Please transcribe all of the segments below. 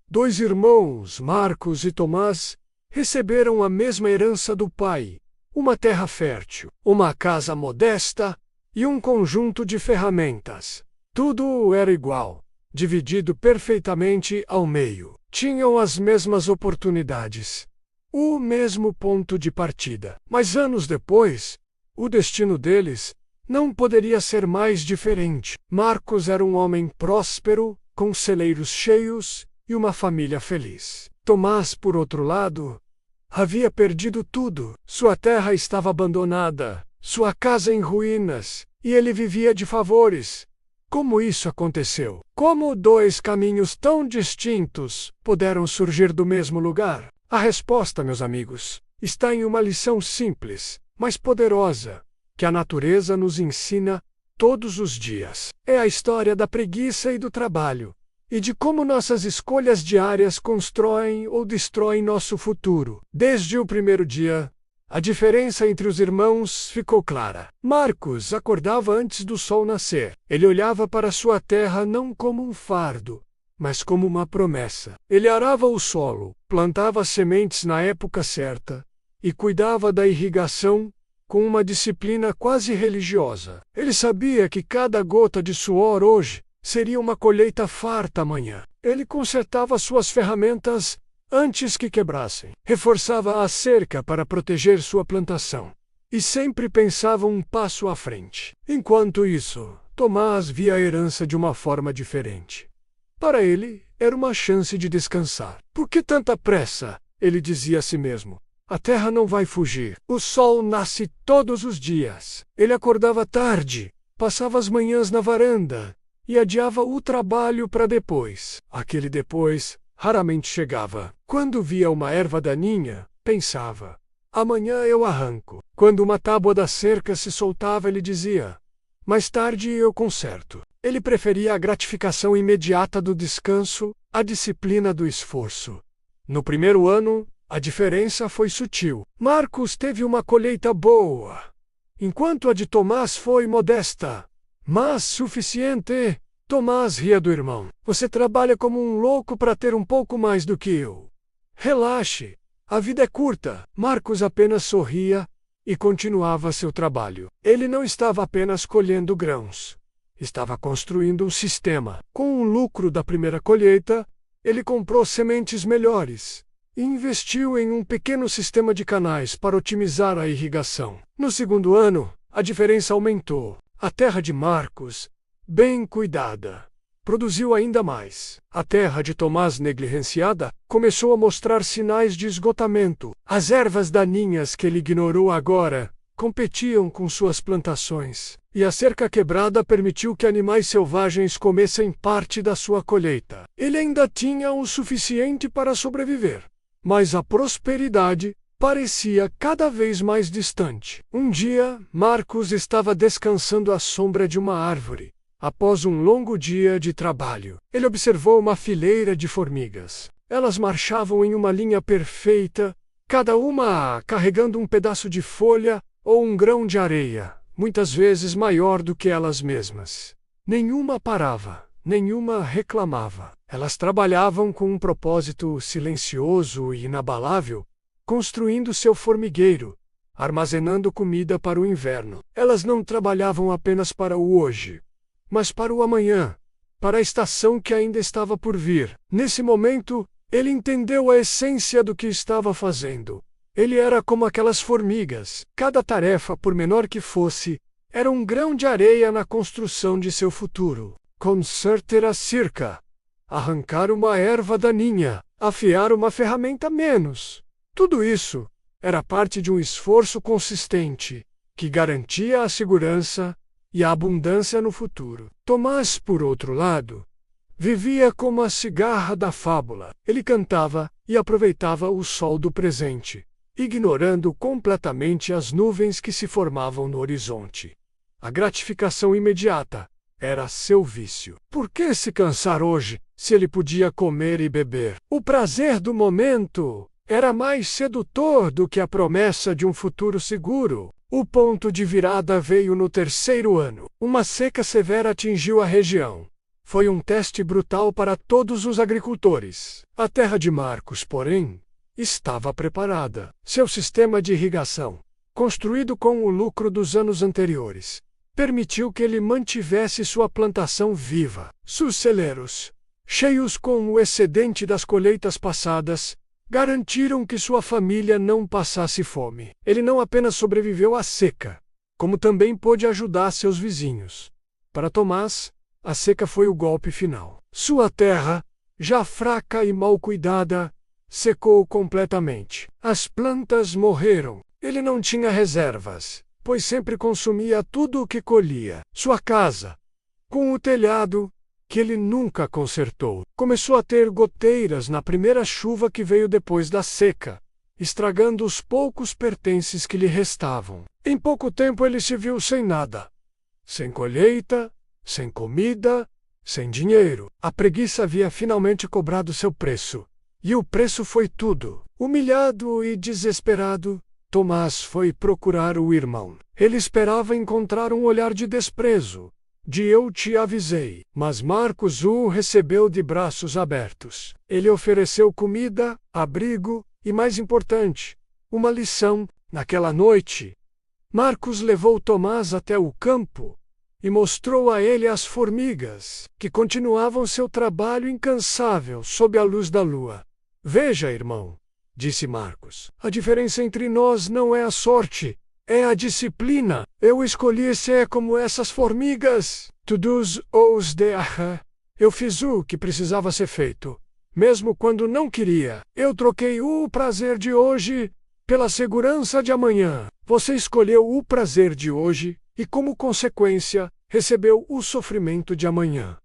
Dois irmãos, Marcos e Tomás, receberam a mesma herança do pai, uma terra fértil, uma casa modesta e um conjunto de ferramentas. Tudo era igual, dividido perfeitamente ao meio. Tinham as mesmas oportunidades, o mesmo ponto de partida. Mas anos depois, o destino deles não poderia ser mais diferente. Marcos era um homem próspero, com celeiros cheios e uma família feliz. Tomás, por outro lado, havia perdido tudo. Sua terra estava abandonada, sua casa em ruínas, e ele vivia de favores. Como isso aconteceu? Como dois caminhos tão distintos puderam surgir do mesmo lugar? A resposta, meus amigos, está em uma lição simples, mas poderosa, que a natureza nos ensina todos os dias. É a história da preguiça e do trabalho, e de como nossas escolhas diárias constroem ou destroem nosso futuro. Desde o primeiro dia, a diferença entre os irmãos ficou clara. Marcos acordava antes do sol nascer. Ele olhava para sua terra não como um fardo, mas como uma promessa. Ele arava o solo, plantava sementes na época certa e cuidava da irrigação com uma disciplina quase religiosa. Ele sabia que cada gota de suor hoje seria uma colheita farta amanhã. Ele consertava suas ferramentas antes que quebrassem. Reforçava a cerca para proteger sua plantação. E sempre pensava um passo à frente. Enquanto isso, Tomás via a herança de uma forma diferente. Para ele, era uma chance de descansar. Por que tanta pressa? Ele dizia a si mesmo. A terra não vai fugir. O sol nasce todos os dias. Ele acordava tarde, passava as manhãs na varanda e adiava o trabalho para depois. Aquele depois raramente chegava. Quando via uma erva daninha, pensava: amanhã eu arranco. Quando uma tábua da cerca se soltava, ele dizia: mais tarde eu conserto. Ele preferia a gratificação imediata do descanso à disciplina do esforço. No primeiro ano, a diferença foi sutil. Marcos teve uma colheita boa, enquanto a de Tomás foi modesta, mas suficiente. Tomás ria do irmão. Você trabalha como um louco para ter um pouco mais do que eu. Relaxe, a vida é curta. Marcos apenas sorria e continuava seu trabalho. Ele não estava apenas colhendo grãos. Estava construindo um sistema. Com o lucro da primeira colheita, ele comprou sementes melhores e investiu em um pequeno sistema de canais para otimizar a irrigação. No segundo ano, a diferença aumentou. A terra de Marcos, bem cuidada, produziu ainda mais. A terra de Tomás, negligenciada, começou a mostrar sinais de esgotamento. As ervas daninhas que ele ignorou agora competiam com suas plantações, e a cerca quebrada permitiu que animais selvagens comessem parte da sua colheita. Ele ainda tinha o suficiente para sobreviver, mas a prosperidade parecia cada vez mais distante. Um dia, Marcos estava descansando à sombra de uma árvore. Após um longo dia de trabalho, ele observou uma fileira de formigas. Elas marchavam em uma linha perfeita, cada uma carregando um pedaço de folha ou um grão de areia, muitas vezes maior do que elas mesmas. Nenhuma parava, nenhuma reclamava. Elas trabalhavam com um propósito silencioso e inabalável, construindo seu formigueiro, armazenando comida para o inverno. Elas não trabalhavam apenas para o hoje, mas para o amanhã, para a estação que ainda estava por vir. Nesse momento, ele entendeu a essência do que estava fazendo. Ele era como aquelas formigas. Cada tarefa, por menor que fosse, era um grão de areia na construção de seu futuro. Consertar a cerca, arrancar uma erva daninha, afiar uma ferramenta menos. Tudo isso era parte de um esforço consistente, que garantia a segurança e a abundância no futuro. Tomás, por outro lado, vivia como a cigarra da fábula. Ele cantava e aproveitava o sol do presente, ignorando completamente as nuvens que se formavam no horizonte. A gratificação imediata era seu vício. Por que se cansar hoje, se ele podia comer e beber? O prazer do momento era mais sedutor do que a promessa de um futuro seguro. O ponto de virada veio no terceiro ano. Uma seca severa atingiu a região. Foi um teste brutal para todos os agricultores. A terra de Marcos, porém, estava preparada. Seu sistema de irrigação, construído com o lucro dos anos anteriores, permitiu que ele mantivesse sua plantação viva. Seus celeiros, cheios com o excedente das colheitas passadas, garantiram que sua família não passasse fome. Ele não apenas sobreviveu à seca, como também pôde ajudar seus vizinhos. Para Tomás, a seca foi o golpe final. Sua terra, já fraca e mal cuidada, secou completamente. As plantas morreram. Ele não tinha reservas, pois sempre consumia tudo o que colhia. Sua casa, com o telhado, que ele nunca consertou, começou a ter goteiras na primeira chuva que veio depois da seca, estragando os poucos pertences que lhe restavam. Em pouco tempo ele se viu sem nada. Sem colheita, sem comida, sem dinheiro. A preguiça havia finalmente cobrado seu preço. E o preço foi tudo. Humilhado e desesperado, Tomás foi procurar o irmão. Ele esperava encontrar um olhar de desprezo, de "eu te avisei", mas Marcos o recebeu de braços abertos. Ele ofereceu comida, abrigo e, mais importante, uma lição. Naquela noite, Marcos levou Tomás até o campo e mostrou a ele as formigas, que continuavam seu trabalho incansável sob a luz da lua. "Veja, irmão", disse Marcos, "a diferença entre nós não é a sorte, é a disciplina. Eu escolhi ser como essas formigas. Todos os dias. Eu fiz o que precisava ser feito, mesmo quando não queria. Eu troquei o prazer de hoje pela segurança de amanhã. Você escolheu o prazer de hoje e, como consequência, recebeu o sofrimento de amanhã."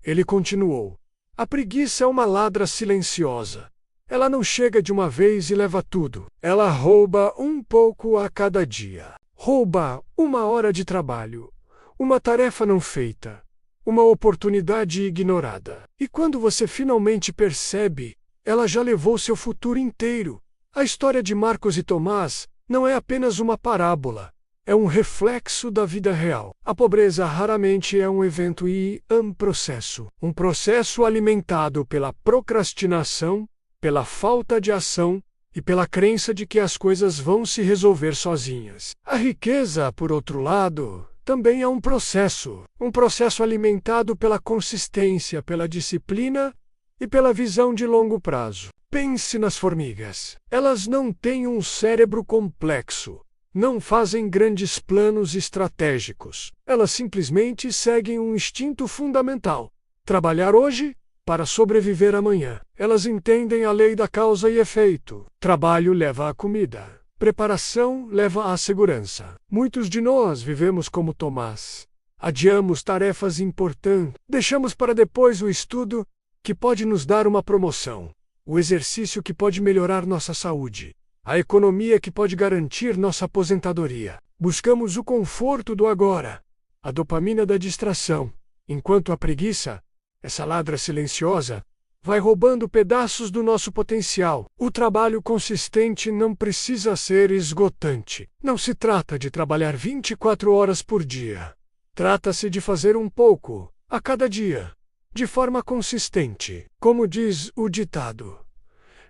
Ele continuou: "A preguiça é uma ladra silenciosa. Ela não chega de uma vez e leva tudo. Ela rouba um pouco a cada dia. Rouba uma hora de trabalho, uma tarefa não feita, uma oportunidade ignorada. E quando você finalmente percebe, ela já levou seu futuro inteiro." A história de Marcos e Tomás não é apenas uma parábola. É um reflexo da vida real. A pobreza raramente é um evento e um processo. Um processo alimentado pela procrastinação, pela falta de ação e pela crença de que as coisas vão se resolver sozinhas. A riqueza, por outro lado, também é um processo alimentado pela consistência, pela disciplina e pela visão de longo prazo. Pense nas formigas. Elas não têm um cérebro complexo, não fazem grandes planos estratégicos. Elas simplesmente seguem um instinto fundamental: trabalhar hoje para sobreviver amanhã. Elas entendem a lei da causa e efeito. Trabalho leva à comida. Preparação leva à segurança. Muitos de nós vivemos como Tomás. Adiamos tarefas importantes. Deixamos para depois o estudo, que pode nos dar uma promoção. O exercício que pode melhorar nossa saúde. A economia que pode garantir nossa aposentadoria. Buscamos o conforto do agora, a dopamina da distração, enquanto a preguiça, essa ladra silenciosa, vai roubando pedaços do nosso potencial. O trabalho consistente não precisa ser esgotante. Não se trata de trabalhar 24 horas por dia. Trata-se de fazer um pouco, a cada dia, de forma consistente. Como diz o ditado: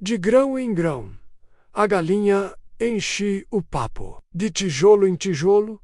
de grão em grão, a galinha enche o papo. De tijolo em tijolo,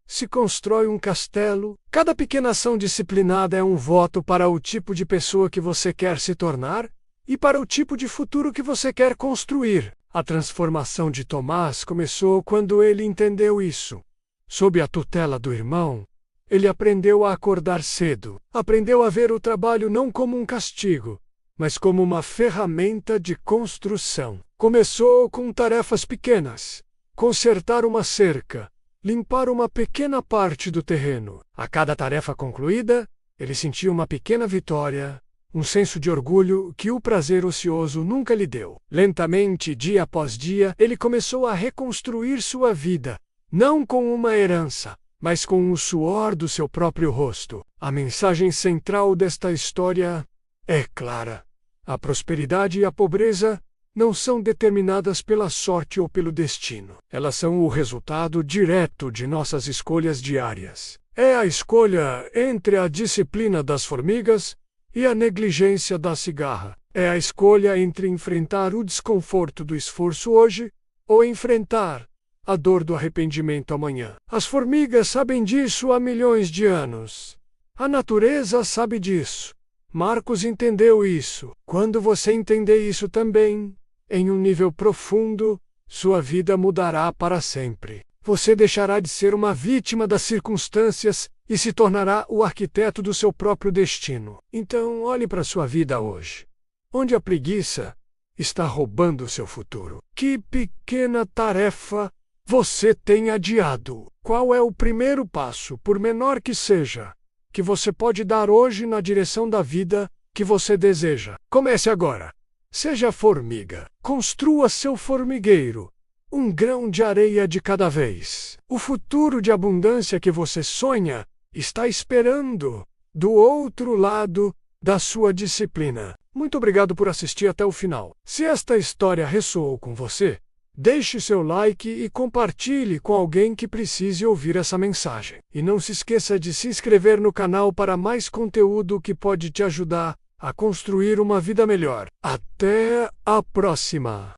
se constrói um castelo. Cada pequena ação disciplinada é um voto para o tipo de pessoa que você quer se tornar e para o tipo de futuro que você quer construir. A transformação de Tomás começou quando ele entendeu isso. Sob a tutela do irmão, ele aprendeu a acordar cedo. Aprendeu a ver o trabalho não como um castigo, mas como uma ferramenta de construção. Começou com tarefas pequenas: consertar uma cerca, limpar uma pequena parte do terreno. A cada tarefa concluída, ele sentia uma pequena vitória, um senso de orgulho que o prazer ocioso nunca lhe deu. Lentamente, dia após dia, ele começou a reconstruir sua vida, não com uma herança, mas com o suor do seu próprio rosto. A mensagem central desta história é clara: a prosperidade e a pobreza não são determinadas pela sorte ou pelo destino. Elas são o resultado direto de nossas escolhas diárias. É a escolha entre a disciplina das formigas e a negligência da cigarra. É a escolha entre enfrentar o desconforto do esforço hoje ou enfrentar a dor do arrependimento amanhã. As formigas sabem disso há milhões de anos. A natureza sabe disso. Marcos entendeu isso. Quando você entender isso também, em um nível profundo, sua vida mudará para sempre. Você deixará de ser uma vítima das circunstâncias e se tornará o arquiteto do seu próprio destino. Então, olhe para sua vida hoje. Onde a preguiça está roubando o seu futuro? Que pequena tarefa você tem adiado? Qual é o primeiro passo, por menor que seja, que você pode dar hoje na direção da vida que você deseja? Comece agora. Seja formiga. Construa seu formigueiro, um grão de areia de cada vez. O futuro de abundância que você sonha está esperando do outro lado da sua disciplina. Muito obrigado por assistir até o final. Se esta história ressoou com você, deixe seu like e compartilhe com alguém que precise ouvir essa mensagem. E não se esqueça de se inscrever no canal para mais conteúdo que pode te ajudar a construir uma vida melhor. Até a próxima!